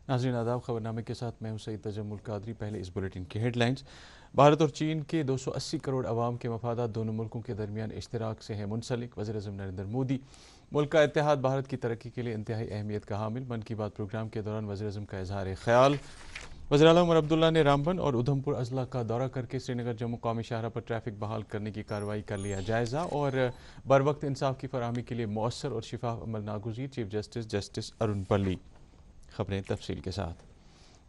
नाज़रीन आदाब, खबरनामे के साथ मैं हूं सईद तजम्मुल कादरी। पहले इस बुलेटिन की हेडलाइंस। भारत और चीन के 280 करोड़ अवाम के मफादात दोनों मुल्कों के दरमियान इश्तराक से हैं मुंसलिक। वज़ीर-ए-आज़म नरेंद्र मोदी। मुल्क का इत्तेहाद भारत की तरक्की के लिए इंतहाई अहमियत का हामिल। मन की बात प्रोग्राम के दौरान वज़ीर-ए-आज़म का इजहार ख्याल। वज़ीर आला उमर अब्दुल्ला ने रामबन और उधमपुर अजला का दौरा करके श्रीनगर जम्मू कौमी शाहरा पर ट्रैफिक बहाल करने की कार्रवाई का लिया जायज़ा और बर वक्त इंसाफ की फराहमी के लिए मौसर और शिफाफ अमल नागुज़ीर। चीफ जस्टिस जस्टिस अरुण पल्ली। खबरें तफसील के साथ।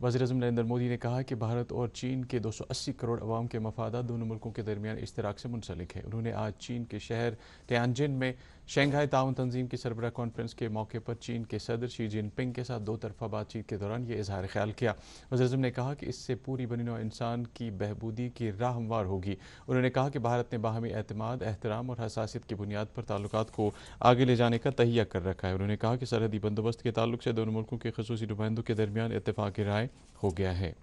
वज़ीर-ए-आज़म नरेंद्र मोदी ने कहा कि भारत और चीन के 280 करोड़ अवाम के मफादात दोनों मुल्कों के दरमियान इश्तराक से मुंसलिक है। उन्होंने आज चीन के शहर तियानजिन में शंघाई ताउन तंजीम की सरबराह कॉन्फ्रेंस के मौके पर चीन के सदर शी जिनपिंग के साथ दो तरफा बातचीत के दौरान ये इजहार ख्याल किया। वज़ीर-ए-आज़म ने कहा कि इससे पूरी बनी नौع इंसान की बहबूदी की राह हमवार होगी। उन्होंने कहा कि भारत ने बाहमी एतमाद, एहतराम और हसासियत की बुनियाद पर ताल्लुकात को आगे ले जाने का तहिया कर रखा है। उन्होंने कहा कि सरहदी बंदोबस्त के ताल्लुक से दोनों मुल्कों के ख़ुसूसी नुमाइंदों के दरमियान इत्तेफाक राय हो गया है।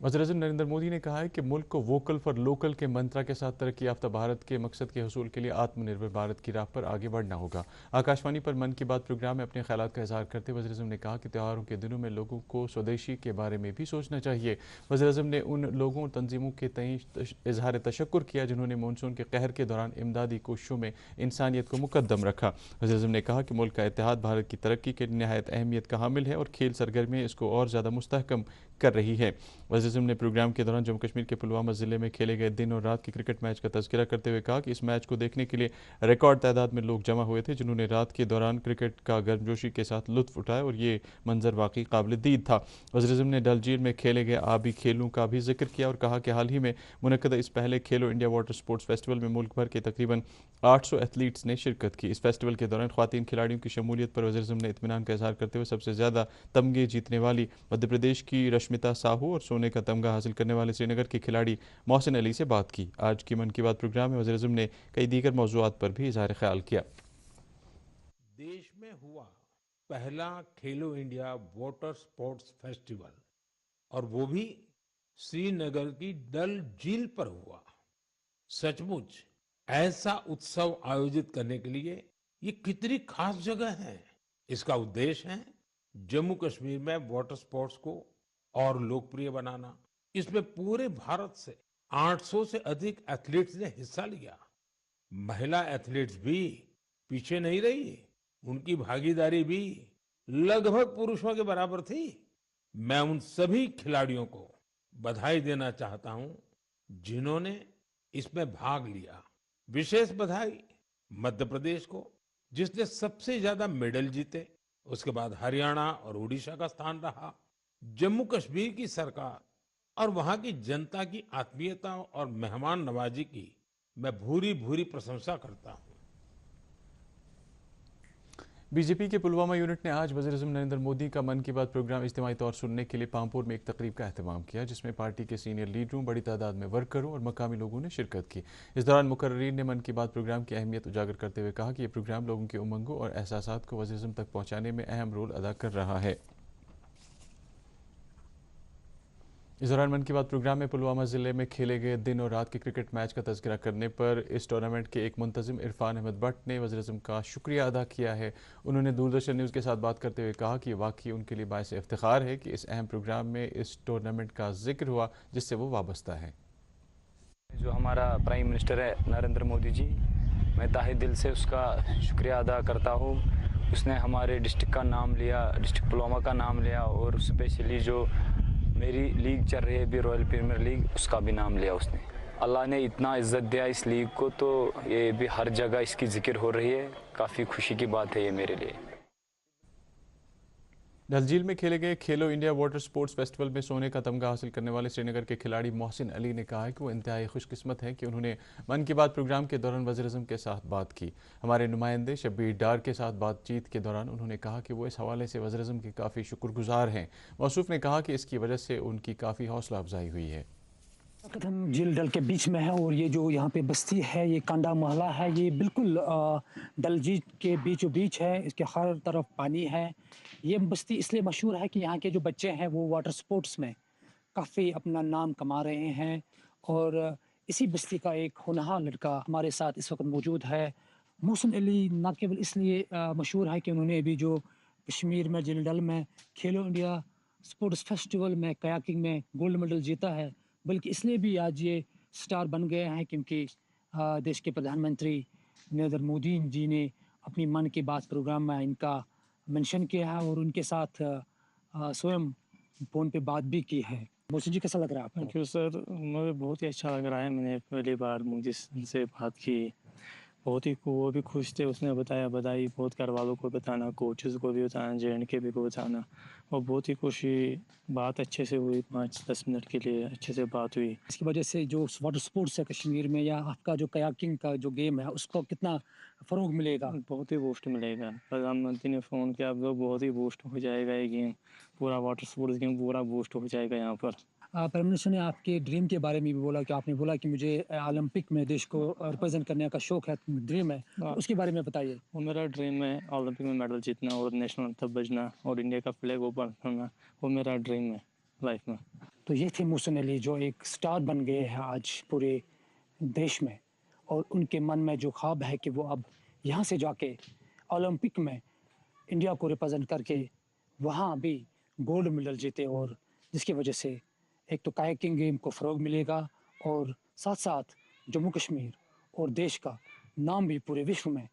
वज़ीर-ए-आज़म नरेंद्र मोदी ने कहा है कि मुल्क को वोकल फॉर लोकल के मंत्रा के साथ तरक्की याफ्ता भारत के मकसद के हसूल के लिए आत्मनिर्भर भारत की राह पर आगे बढ़ना होगा। आकाशवाणी पर मन की बात प्रोग्राम में अपने ख्यालात का इजहार करते वज़ीर-ए-आज़म ने कहा कि त्योहारों के दिनों में लोगों को स्वदेशी के बारे में भी सोचना चाहिए। वज़ीर-ए-आज़म ने उन लोगों और तंजीमों के तई इजहार तशक्कुर किया जिन्होंने मानसून के कहर के दौरान इमदादी कोशिशों में इंसानियत को मुकद्दम रखा। वज़ीर-ए-आज़म ने कहा कि मुल्क का इत्तेहाद भारत की तरक्की के नहायत अहमियत का हामिल है और खेल सरगर्मियाँ इसको और ज़्यादा मुस्तहकम कर रही है। वज़ीर-ए-आज़म ने प्रोग्राम के दौरान जम्मू कश्मीर के पुलवामा ज़िले में खेले गए दिन और रात के क्रिकेट मैच का तज़किरा करते हुए कहा कि इस मैच को देखने के लिए रिकॉर्ड तादाद में लोग जमा हुए थे जिन्होंने रात के दौरान क्रिकेट का गर्मजोशी के साथ लुत्फ़ उठाया और ये मंजर वाकई काबिल दीद था। वज़ीर-ए-आज़म ने डल झील में खेले गए आबी खेलों का भी जिक्र किया और कहा कि हाल ही में मुनक़्क़दा इस पहले खेलो इंडिया वाटर स्पोर्ट्स फेस्टिवल में मुल्क भर के तकरीबन 800 एथलीट्स ने शिरकत की। इस फेस्टिवल के दौरान ख़वातीन खिलाड़ियों की शमूलियत पर वज़ीर-ए-आज़म ने इत्मीनान का इजहार करते हुए सबसे ज़्यादा तमगे जीतने वाली मध्य प्रदेश की रश्मिता साहू और सोने का तमगा हासिल करने वाले श्रीनगर के खिलाड़ी मोहसिन अली से बात की। आज की मन की बात प्रोग्राम में वज़ीर-ए-आज़म ने कई दीगर मौज़ूआत पर भी इजहार ख्याल किया। देश में हुआ पहला खेलो इंडिया वाटर स्पोर्ट्स फेस्टिवल और वो भी श्रीनगर की डल झील पर हुआ। सचमुच ऐसा उत्सव आयोजित करने के लिए ये कितनी खास जगह है। इसका उद्देश्य है जम्मू कश्मीर में वाटर स्पोर्ट्स को और लोकप्रिय बनाना। इसमें पूरे भारत से 800 से अधिक एथलीट्स ने हिस्सा लिया। महिला एथलीट्स भी पीछे नहीं रही, उनकी भागीदारी भी लगभग पुरुषों के बराबर थी। मैं उन सभी खिलाड़ियों को बधाई देना चाहता हूं जिन्होंने इसमें भाग लिया। विशेष बधाई मध्य प्रदेश को जिसने सबसे ज्यादा मेडल जीते। उसके बाद हरियाणा और उड़ीसा का स्थान रहा। जम्मू कश्मीर की सरकार और वहां की जनता की आत्मीयता और मेहमान नवाजी की मैं भूरी भूरी प्रशंसा करता हूं। बीजेपी के पुलवामा यूनिट ने आज वज़ीर-ए-आज़म नरेंद्र मोदी का मन की बात प्रोग्राम इज्तिमाई तौर सुनने के लिए पामपुर में एक तकरीब का अहतमाम किया जिसमें पार्टी के सीनियर लीडरों, बड़ी तादाद में वर्करों और मकामी लोगों ने शिरकत की। इस दौरान मुकर्रीन ने मन की बात प्रोग्राम की अहमियत उजागर करते हुए कहा कि ये प्रोग्राम लोगों की उमंगों और एहसासात को वज़ीर-ए-आज़म तक पहुँचाने में अहम रोल अदा कर रहा है। इस दौरान मन की बात प्रोग्राम में पुलवामा ज़िले में खेले गए दिन और रात के क्रिकेट मैच का तज़किरा करने पर इस टूर्नामेंट के एक मुंतज़िम इरफान अहमद भट्ट ने वज़ीर-ए-आज़म का शुक्रिया अदा किया है। उन्होंने दूरदर्शन न्यूज़ के साथ बात करते हुए कहा कि वाकई उनके लिए बाइस इफ्तिखार है कि इस अहम प्रोग्राम में इस टूर्नामेंट का जिक्र हुआ जिससे वो वाबस्ता है। जो हमारा प्राइम मिनिस्टर है नरेंद्र मोदी जी, मैं ताहे दिल से उसका शुक्रिया अदा करता हूँ। उसने हमारे डिस्ट्रिक्ट का नाम लिया, डिस्ट्रिक्ट पुलवामा का नाम लिया और स्पेशली जो मेरी लीग चल रही है अभी रॉयल प्रीमियर लीग, उसका भी नाम लिया उसने। अल्लाह ने इतना इज़्ज़त दिया इस लीग को तो ये भी हर जगह इसकी जिक्र हो रही है। काफ़ी खुशी की बात है ये मेरे लिए। डल झील में खेले गए खेलो इंडिया वाटर स्पोर्ट्स फेस्टिवल में सोने का तमगा हासिल करने वाले श्रीनगर के खिलाड़ी मोहसिन अली ने कहा है कि वो इंतहाई खुशकिस्मत हैं कि उन्होंने मन की बात प्रोग्राम के दौरान वज़ीर-ए-आज़म के साथ बात की। हमारे नुमाइंदे शब्बीर डार के साथ बातचीत के दौरान उन्होंने कहा कि वो इस हवाले से वज़ीर-ए-आज़म के काफ़ी शुक्रगुजार हैं। मौसूफ ने कहा कि इसकी वजह से उनकी काफ़ी हौसला अफजाई हुई है। वक्त हम झील डल के बीच में है और ये जो यहाँ पे बस्ती है ये कांडा महला है। ये बिल्कुल डल झील के बीचों बीच है। इसके हर तरफ पानी है। ये बस्ती इसलिए मशहूर है कि यहाँ के जो बच्चे हैं वो वाटर स्पोर्ट्स में काफ़ी अपना नाम कमा रहे हैं। और इसी बस्ती का एक होनहार लड़का हमारे साथ इस वक्त मौजूद है। मोहसिन अली न केवल इसलिए मशहूर है कि उन्होंने अभी जो कश्मीर में जिल डल में खेलो इंडिया स्पोर्ट्स फेस्टिवल में कयाकिंग में गोल्ड मेडल जीता है, बल्कि इसलिए भी आज ये स्टार बन गए हैं क्योंकि देश के प्रधानमंत्री नरेंद्र मोदी जी ने अपनी मन की बात प्रोग्राम में इनका मेंशन किया है और उनके साथ स्वयं फ़ोन पे बात भी की है। मोदी जी कैसा लग रहा है आपको? थैंक यू सर, मुझे बहुत ही अच्छा लग रहा है। मैंने पहली बार मोदी से बात की, बहुत ही वो भी खुश थे। उसने बताया बधाई बहुत घर वालों को बताना, कोचेस को भी बताना, JNK को बताना, और बहुत ही खुशी बात अच्छे से हुई। 5-10 मिनट के लिए अच्छे से बात हुई। इसकी वजह से जो वाटर स्पोर्ट्स है कश्मीर में या आपका जो कयाकिंग का जो गेम है उसको कितना फ़रोग मिलेगा? बहुत ही बूस्ट मिलेगा। प्रधानमंत्री ने फ़ोन किया, अब लोग बहुत ही बूस्ट हो जाएगा ये गेम, पूरा वाटर स्पोर्ट्स गेम पूरा बूस्ट हो जाएगा यहाँ पर। प्राइम मिनिस्टर ने आपके ड्रीम के बारे में भी बोला कि आपने बोला कि मुझे ओलंपिक में देश को रिप्रेजेंट करने का शौक है, ड्रीम है, तो उसके बारे में बताइए। वो मेरा ड्रीम है, ओलंपिक में मेडल जीतना और नेशनल एंथम बजना और इंडिया का फ्लैग ऊपर करना, वो मेरा ड्रीम है लाइफ में। तो ये थे मोहसिन अली जो एक स्टार बन गए हैं आज पूरे देश में, और उनके मन में जो ख्वाब है कि वो अब यहाँ से जाके ओलंपिक में इंडिया को रिप्रेजेंट करके वहाँ भी गोल्ड मेडल जीते, और जिसकी वजह से एक तो कायाकिंग गेम को फ़रोग मिलेगा और साथ साथ जम्मू कश्मीर और देश का नाम भी पूरे विश्व में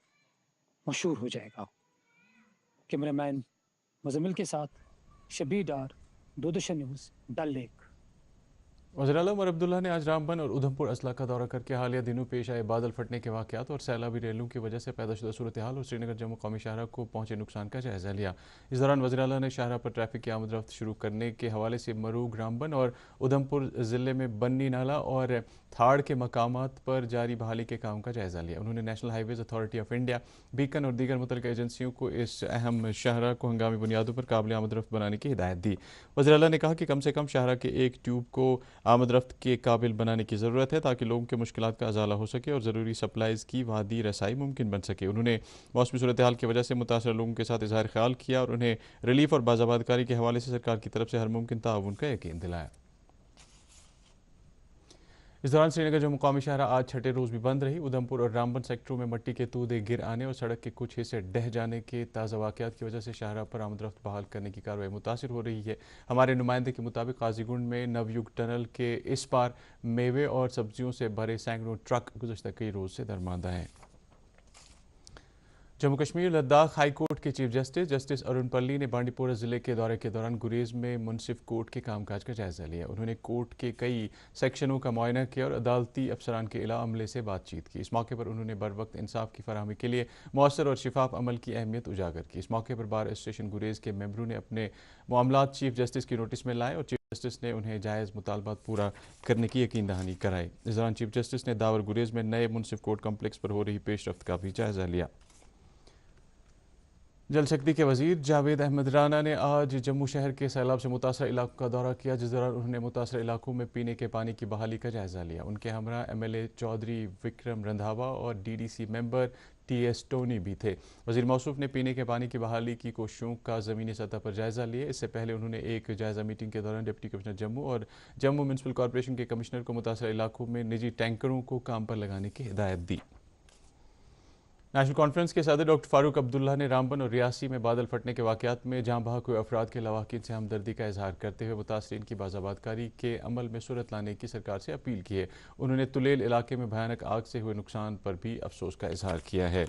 मशहूर हो जाएगा। कैमरामैन मुजम्मिल के साथ शबीर डार, दूरदर्शन न्यूज़, डल लेक। वज़ीर आला उमर अब्दुल्ला ने आज रामबन और उधमपुर अजला का दौरा करके हालिया दिनों पेश आए बादल फटने के वाक़यात और सैलाबी रैलों की वजह से पैदा शुदा सूरत हाल और श्रीनगर जम्मू कौमी शाहरा को पहुंचे नुकसान का जायज़ा लिया। इस दौरान वज़ीर आला ने शाहरा पर ट्रैफिक की आमद रफ्त शुरू करने के हवाले से मरूग, रामबन और उधमपुर ज़िले में बन्नी नाला और थाड़ के मकामात पर जारी बहाली के काम का जायज़ा लिया। उन्होंने national highways authority of India, beacon और दीगर मुतल्लिका एजेंसियों को इस अहम शाहरा को हंगामी बुनियादों पर काबिल आमद रफ्त बनाने की हिदायत दी। वज़ीर आला ने कहा कि कम से कम शाहरा के एक ट्यूब को आमद रफ्त के काबिल बनाने की ज़रूरत है ताकि लोगों के मुश्किलात का अजाला हो सके और ज़रूरी सप्लाईज़ की वादी रसाई मुमकिन बन सके। उन्होंने मौसमी सूरत हाल की वजह से मुतासर लोगों के साथ इज़हार ख्याल किया और उन्हें रिलीफ और बाज़ाबादकारी के हवाले से सरकार की तरफ से हर मुमकिन ताउन का यकीन दिलाया। इस दौरान श्रीनगर जो मुकामी शाहरा आज छठे रोज़ भी बंद रही। उधमपुर और रामबन सेक्टरों में मिट्टी के तूदे गिर आने और सड़क के कुछ हिस्से ढह जाने के ताज़ा वाक़यात की वजह से शाहरा पर आमद रफ्त बहाल करने की कार्रवाई मुतासिर हो रही है। हमारे नुमाइंदे के मुताबिक काजीगुंड में नवयुग टनल के इस पार मेवे और सब्जियों से भरे सैकड़ों ट्रक गुज़श्ता कई रोज़ से दरमांदा हैं। जम्मू कश्मीर लद्दाख हाई कोर्ट के चीफ जस्टिस अरुण पल्ली ने बांडीपोरा ज़िले के दौरे के दौरान गुरेज में मुनसिफ कोर्ट के कामकाज का जायज़ा लिया। उन्होंने कोर्ट के कई सेक्शनों का मुआयना किया और अदालती अफसरान के अला अमले से बातचीत की। इस मौके पर उन्होंने बर वक्त इंसाफ की फराहमी के लिए मौसर और शिफाफ अमल की अहमियत उजागर की। इस मौके पर बार एसोसिएशन गुरेज के मेंबरों ने अपने मामलात चीफ जस्टिस की नोटिस में लाए और चीफ जस्टिस ने उन्हें जायज़ मुतालबात पूरा करने की यकीन दहानी कराई। इस दौरान चीफ जस्टिस ने दावर गुरेज में नए मुनसिफ कोर्ट कम्प्लेक्स पर हो रही पेशरफ्त का भी जायज़ा लिया। जल शक्ति के वजीर जावेद अहमद राना ने आज जम्मू शहर के सैलाब से मुतासर इलाकों का दौरा किया, जिस दौरान उन्होंने मुतासर इलाकों में पीने के पानी की बहाली का जायज़ा लिया। उनके हमरा MLA चौधरी विक्रम रंधावा और DDC मेंबर TS टोनी भी थे। वजीर मौसूफ ने पीने के पानी की बहाली की कोशिशों का ज़मीनी सतह पर जायज़ा लिया। इससे पहले उन्होंने एक जायज़ा मीटिंग के दौरान डिप्टी कमिश्नर जम्मू और जम्मू म्यूनसिपल कॉरपोरेशन के कमिश्नर को मुतासर इलाकों में निजी टैंकरों को काम पर लगाने की हिदायत दी। नेशनल कॉन्फ्रेंस के सदर डॉक्टर फारूक अब्दुल्ला ने रामबन और रियासी में बादल फटने के वाक़यात में जहाँ बहक हुए अफराद के लवाकिन से हमदर्दी का इजहार करते हुए मुतासरीन की बाज़ाबादकारी के अमल में सूरत लाने की सरकार से अपील की है। उन्होंने तुलेल इलाके में भयानक आग से हुए नुकसान पर भी अफसोस का इजहार किया है।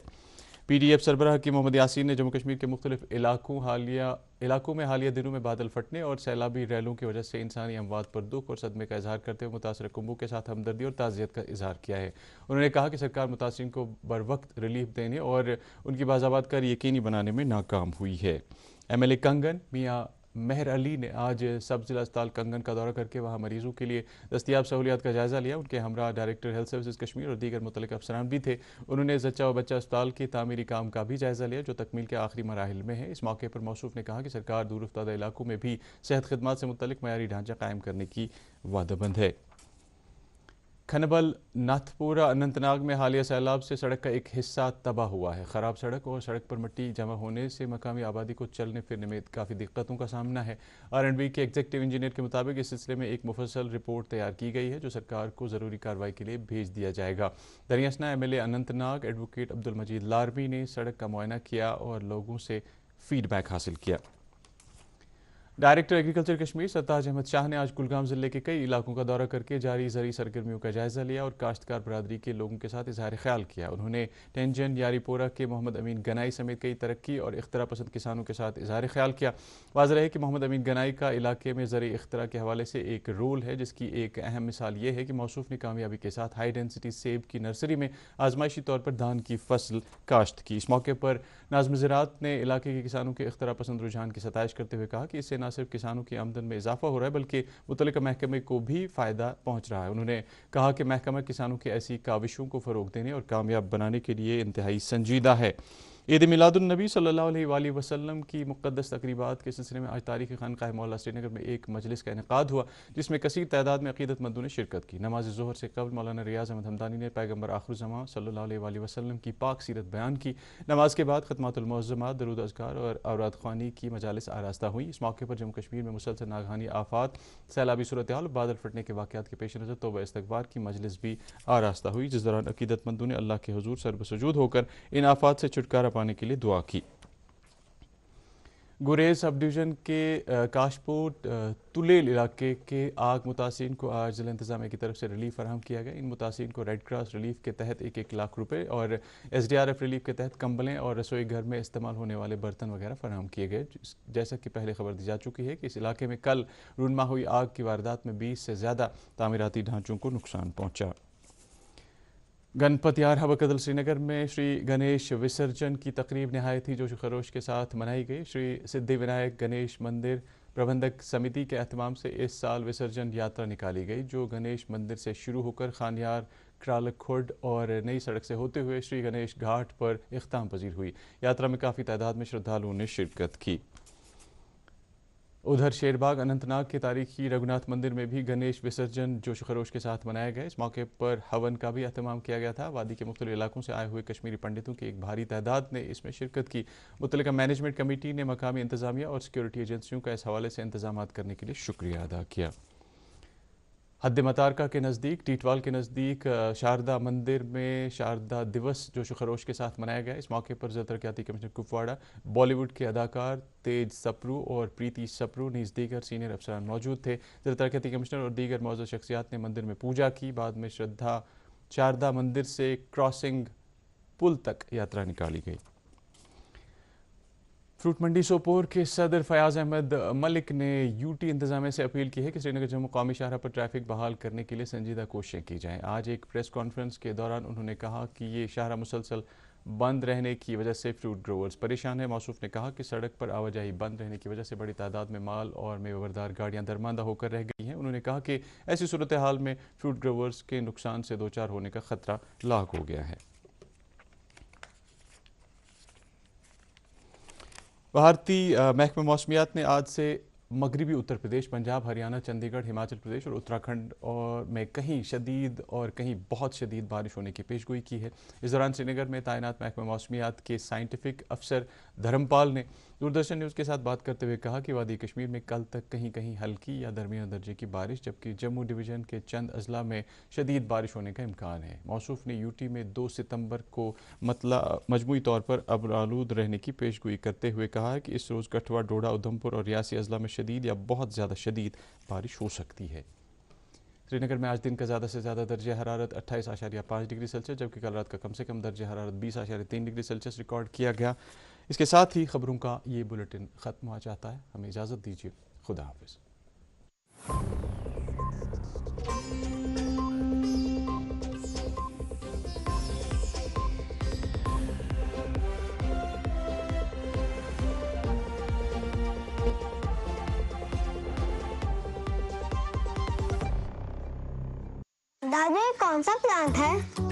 PDF सरबराह की मोहम्मद यासीन ने जम्मू कश्मीर के मुख्तलिफ इलाकों में हालिया दिनों में बादल फटने और सैलाबी रैलों की वजह से इंसानी अमवात पर दुख और सदमे का इजहार करते हुए मुतासर कुंबों के साथ हमदर्दी और ताज़ियत का इजहार किया है। उन्होंने कहा कि सरकार मुतासरीन को बर वक्त रिलीफ देने और उनकी बाज़ाबादकारी यकीनी बनाने में नाकाम हुई है। MLA कंगन मियाँ मेहर अली ने आज सब जिला अस्पताल कंगन का दौरा करके वहाँ मरीजों के लिए दस्तियाब सहूलियात का जायज़ा लिया। उनके हमरा डायरेक्टर हेल्थ सर्विसेज कश्मीर और दीगर मुतल्लिक़ अफसरान भी थे। उन्होंने जच्चा व बच्चा अस्पताल के तामीरी काम का भी जायज़ा लिया जो तकमील के आखिरी मराहिल में है। इस मौके पर मौसूफ ने कहा कि सरकार दूर अफ्तादा इलाकों में भी सेहत खदमात से मुतल्लिक़ मयारी ढांचा कायम करने की वादाबंद है। खनबल नाथपुरा अनंतनाग में हालिया सैलाब से सड़क का एक हिस्सा तबाह हुआ है। ख़राब सड़क और सड़क पर मिट्टी जमा होने से मकामी आबादी को चलने फिरने में काफ़ी दिक्कतों का सामना है। R&B के एग्जीक्यूटिव इंजीनियर के मुताबिक इस सिलसिले में एक मुफस्सल रिपोर्ट तैयार की गई है जो सरकार को ज़रूरी कार्रवाई के लिए भेज दिया जाएगा। दरियासना MLA अनंतनाग एडवोकेट अब्दुल मजीद लारवी ने सड़क का मुआयना किया और लोगों से फीड बैक हासिल किया। डायरेक्टर एग्रीकल्चर कश्मीर सरताज अहमद शाह ने आज कुलगाम ज़िले के कई इलाकों का दौरा करके जारी ज़रूरी सरगर्मियों का जायज़ा लिया और काश्तकार बरादरी के लोगों के साथ इजहार ख्याल किया। उन्होंने टेंजन यारीपोरा के मोहम्मद अमीन गनाई समेत कई तरक्की और इख्तरा पसंद किसानों के साथ इजहार ख्याल किया। वाज़ेह है कि मोहम्मद अमीन गनाई का इलाके में ज़रूरी इख्तरा के हवाले से एक रोल है, जिसकी एक अहम मिसाल ये है कि मौसूफ ने कामयाबी के साथ हाई डेंसिटी सेब की नर्सरी में आजमाइशी तौर पर धान की फसल काश्त की। इस मौके पर नाज़िम ज़राअत ने इलाके के किसानों के इख्तरा पसंद रुझान की सताइश करते हुए कहा कि इससे न सिर्फ किसानों की आमदन में इजाफा हो रहा है बल्कि मुतल्लिका महकमे को भी फ़ायदा पहुंच रहा है। उन्होंने कहा कि महकमा किसानों की ऐसी काविशों को फ़रोग़ देने और कामयाब बनाने के लिए इंतहाई संजीदा है। ईद मिलादुन्नबी सल्लल्लाहु अलैहि वसल्लम की मुक़द्दस तक़रीबात के सिलसिले में आज तारीख़ी खानक़ाह मौला श्रीनगर में एक मजलिस का इनेक़ाद हुआ, जिसमें कसीर तादाद में अक़ीदतमंदों ने शिरकत की। नमाज ज़ोहर से क़ब्ल मौलाना रियाज़ अहमद हमदानी ने पैगम्बर आख़िरुज़्ज़मां सल्लल्लाहु अलैहि वसल्लम की पाक सीरत बयान की। नमाज के बाद ख़ितमातुल मुअज़्ज़मात, दरूद अज़कार और औराद ख़्वानी की मजालिस आरास्ता हुई। इस मौके पर जम्मू कश्मीर में मुसलसल नागहानी आफ़ात, सैलाबी सूरत हाल, बादल फटने के वाक़यात के पेश नज़र तौबा इस्तग़फ़ार की मजलिस भी आरास्ता हुई, जिस दौरान अक़ीदतमंदों ने अल्लाह के हुज़ूर सरबसुजूद होकर इन आफ़ात से छुटकारा पाने के लिए दुआ की। गुरेज सब डिवीज़न के काशपोट तुलेल इलाके के आग मुतासिरीन को आज ज़िला इंतज़ामिया की तरफ से रिलीफ फराहम किया गया। इन मुतासिरीन को रेड क्रॉस रिलीफ के तहत 1-1 लाख रुपए और SDRF रिलीफ के तहत कंबलें और रसोई घर में इस्तेमाल होने वाले बर्तन वगैरह फराहम किए गए। जैसा कि पहले खबर दी जा चुकी है कि इस इलाके में कल रूनमा हुई आग की वारदात में 20 से ज़्यादा तामीराती ढांचों को नुकसान पहुँचा। गणपत यार हबकदल श्रीनगर में श्री गणेश विसर्जन की तकरीब नहायत ही जोश खरोश के साथ मनाई गई। श्री सिद्धि विनायक गणेश मंदिर प्रबंधक समिति के एहतमाम से इस साल विसर्जन यात्रा निकाली गई, जो गणेश मंदिर से शुरू होकर खानियार, क्रालक खुर्द और नई सड़क से होते हुए श्री गणेश घाट पर इख्ताम पजीर हुई। यात्रा में काफ़ी तादाद में श्रद्धालुओं ने शिरकत की। उधर शेरबाग अनंतनाग के तारीखी रघुनाथ मंदिर में भी गणेश विसर्जन जोश खरोश के साथ मनाया गया। इस मौके पर हवन का भी अहतमाम किया गया था। वादी के मुख्तलिफ इलाकों से आए हुए कश्मीरी पंडितों की एक भारी तादाद ने इसमें शिरकत की। मुतल्लिका मैनेजमेंट कमेटी ने मकामी इंतजामिया और सिक्योरिटी एजेंसियों का इस हवाले से इंतजाम करने के लिए शुक्रिया अदा किया। हद मतारका के नज़दीक टीटवाल के नज़दीक शारदा मंदिर में शारदा दिवस जोश खरोश के साथ मनाया गया। इस मौके पर ज़िला तरक्याती कमिश्नर कुपवाड़ा, बॉलीवुड के अदाकार तेज सप्रू और प्रीति सप्रू नीज़ दीगर सीनियर अफसरान मौजूद थे। ज़िला तरक्याती कमिश्नर और दीगर मौजूद शख्सियात ने मंदिर में पूजा की। बाद में शारदा मंदिर से क्रॉसिंग पुल तक यात्रा निकाली गई। फ्रूट मंडी सोपोर के सदर फयाज़ अहमद मलिक ने यूटी इंतजामिया से अपील की है कि श्रीनगर जम्मू कौमी शाहरा पर ट्रैफिक बहाल करने के लिए संजीदा कोशिशें की जाएं। आज एक प्रेस कॉन्फ्रेंस के दौरान उन्होंने कहा कि ये शाहरा मुसलसल बंद रहने की वजह से फ्रूट ग्रोवर्स परेशान है। मौसूफ ने कहा कि सड़क पर आवाजाही बंद रहने की वजह से बड़ी तादाद में माल और मेवरदार गाड़ियां दरमांदा होकर रह गई हैं। उन्होंने कहा कि ऐसी सूरत हाल में फ्रूट ग्रोवर्स के नुकसान से दो चार होने का खतरा लाक हो गया है। भारतीय महकमा मौसमियात ने आज से मगरबी उत्तर प्रदेश, पंजाब, हरियाणा, चंडीगढ़, हिमाचल प्रदेश और उत्तराखंड और में कहीं शदीद और कहीं बहुत शदीद बारिश होने की पेशगोई की है। इस दौरान श्रीनगर में तैनात महकमा मौसमियात के साइंटिफिक अफसर धर्मपाल ने दूरदर्शन न्यूज़ के साथ बात करते हुए कहा कि वादी कश्मीर में कल तक कहीं कहीं हल्की या दरमियाना दर्जे की बारिश, जबकि जम्मू डिवीज़न के चंद अजला में शदीद बारिश होने का इम्कान है। मौसूफ ने यूटी में 2 सितंबर को मजमूई तौर पर अबरालूद रहने की पेशगोई करते हुए कहा है कि इस रोज़ कठुआ, डोडा, उधमपुर और रियासी अजला में शदीद या बहुत ज़्यादा शदीद बारिश हो सकती है। श्रीनगर में आज दिन का ज़्यादा से ज़्यादा दर्जा हरारत 28.5 डिग्री सेल्सियस, जबकि कल रात का कम से कम दर्जा हरारत 20.3 डिग्री सेल्सियस रिकॉर्ड किया गया। इसके साथ ही खबरों का ये बुलेटिन ख़त्म हो जाता है। हमें इजाज़त दीजिए। खुदा हाफिज़। दादी, कौन सा प्लांट है?